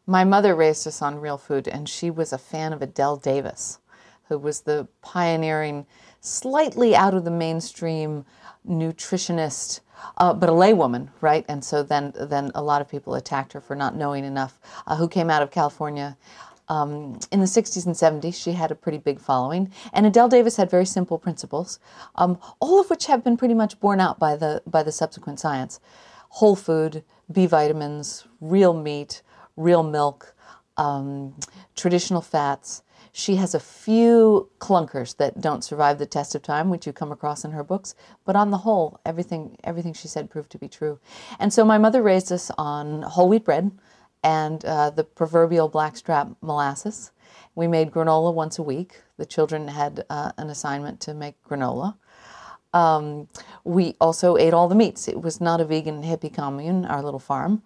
My mother raised us on real food, and she was a fan of Adele Davis, who was the pioneering, slightly out of the mainstream nutritionist, but a laywoman, right? And so then a lot of people attacked her for not knowing enough, who came out of California. In the 60s and 70s, she had a pretty big following. And Adele Davis had very simple principles, all of which have been pretty much borne out by the subsequent science. Whole food, B vitamins, real meat, real milk, traditional fats. She has a few clunkers that don't survive the test of time, which you come across in her books. But on the whole, everything she said proved to be true. And so my mother raised us on whole wheat bread and the proverbial blackstrap molasses. We made granola once a week. The children had an assignment to make granola. We also ate all the meats. It was not a vegan hippie commune, our little farm.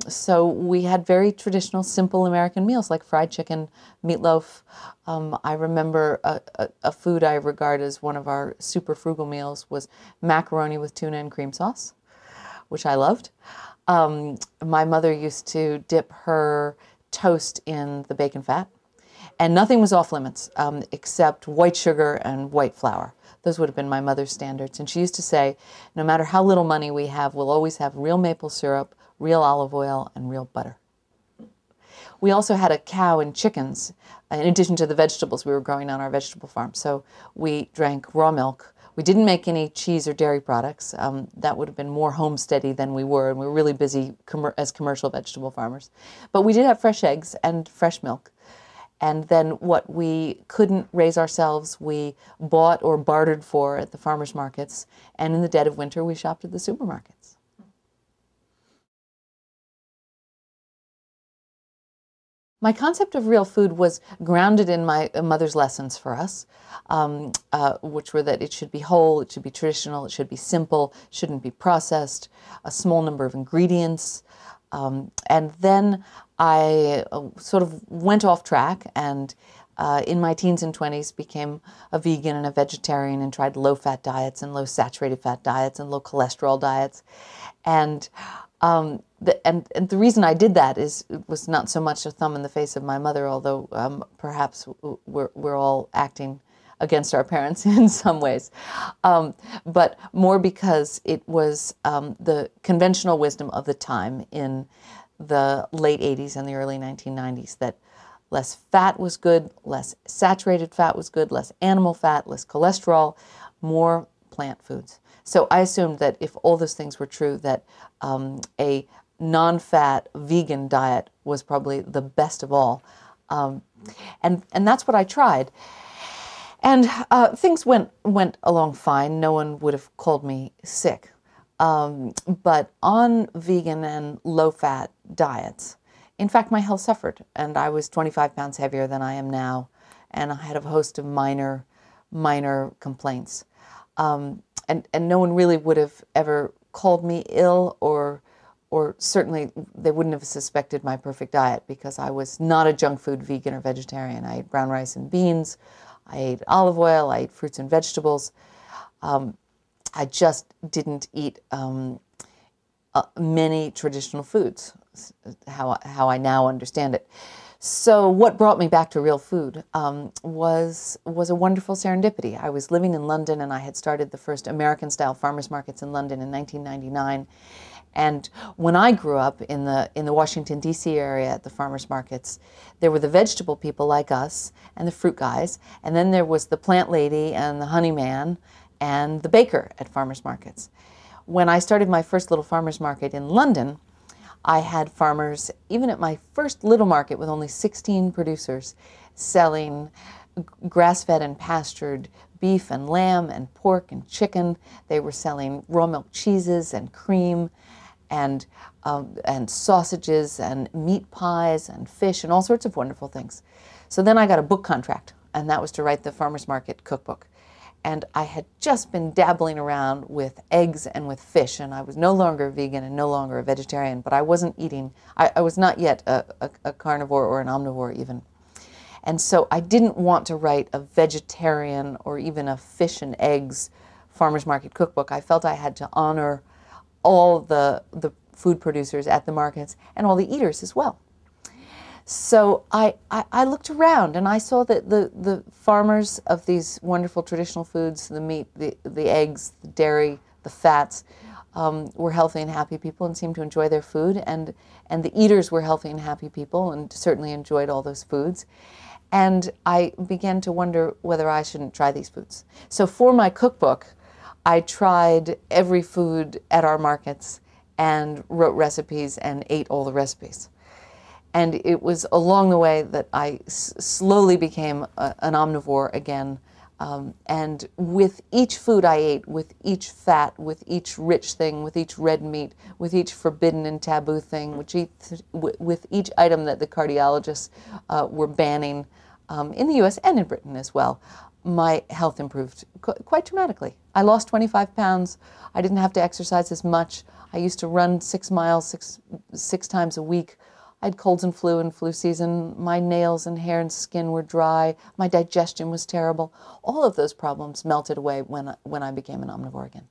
So we had very traditional, simple American meals like fried chicken, meatloaf. I remember a food I regard as one of our super frugal meals was macaroni with tuna and cream sauce, which I loved. My mother used to dip her toast in the bacon fat, and nothing was off limits except white sugar and white flour. Those would have been my mother's standards. And she used to say, no matter how little money we have, we'll always have real maple syrup, real olive oil, and real butter. We also had a cow and chickens, in addition to the vegetables we were growing on our vegetable farm. So we drank raw milk. We didn't make any cheese or dairy products. That would have been more homesteady than we were, and we were really busy as commercial vegetable farmers. But we did have fresh eggs and fresh milk. And then what we couldn't raise ourselves, we bought or bartered for at the farmers markets. And in the dead of winter, we shopped at the supermarkets. My concept of real food was grounded in my mother's lessons for us, which were that it should be whole, it should be traditional, it should be simple, it shouldn't be processed, a small number of ingredients. And then I sort of went off track and in my teens and 20s became a vegan and a vegetarian and tried low-fat diets and low-saturated fat diets and low-cholesterol diets. And the reason I did that was not so much a thumb in the face of my mother, although perhaps we're all acting against our parents in some ways, but more because it was the conventional wisdom of the time in the late 80s and the early 1990s that less fat was good, less saturated fat was good, less animal fat, less cholesterol, more plant foods. So I assumed that if all those things were true, that a non-fat vegan diet was probably the best of all. And that's what I tried. And things went along fine. No one would have called me sick. But on vegan and low-fat diets, in fact, my health suffered. And I was 25 pounds heavier than I am now. And I had a host of minor complaints. And no one really would have ever called me ill, or certainly they wouldn't have suspected my perfect diet, because I was not a junk food vegan or vegetarian. I ate brown rice and beans. I ate olive oil. I ate fruits and vegetables. I just didn't eat many traditional foods, how I now understand it. So what brought me back to real food was a wonderful serendipity. I was living in London, and I had started the first American-style farmers markets in London in 1999. And when I grew up in the Washington, D.C. area at the farmers markets, there were the vegetable people like us and the fruit guys, and then there was the plant lady and the honey man and the baker at farmers markets. When I started my first little farmers market in London, I had farmers, even at my first little market with only 16 producers, selling grass-fed and pastured beef and lamb and pork and chicken. They were selling raw milk cheeses and cream and sausages and meat pies and fish and all sorts of wonderful things. So then I got a book contract, and that was to write the farmers market cookbook. And I had just been dabbling around with eggs and with fish, and I was no longer vegan and no longer a vegetarian, but I wasn't eating, I was not yet a carnivore or an omnivore even. And so I didn't want to write a vegetarian or even a fish and eggs farmers market cookbook. I felt I had to honor all the food producers at the markets and all the eaters as well. So I looked around and I saw that the farmers of these wonderful traditional foods, the meat, the eggs, the dairy, the fats, were healthy and happy people and seemed to enjoy their food, and the eaters were healthy and happy people and certainly enjoyed all those foods. And I began to wonder whether I shouldn't try these foods. So for my cookbook, I tried every food at our markets and wrote recipes and ate all the recipes. And it was along the way that I slowly became an omnivore again. And with each food I ate, with each fat, with each rich thing, with each red meat, with each forbidden and taboo thing, with each item that the cardiologists were banning in the US and in Britain as well, my health improved quite dramatically. I lost 25 pounds. I didn't have to exercise as much. I used to run 6 miles six times a week. I had colds and flu season. My nails and hair and skin were dry. My digestion was terrible. All of those problems melted away when I became an omnivore again.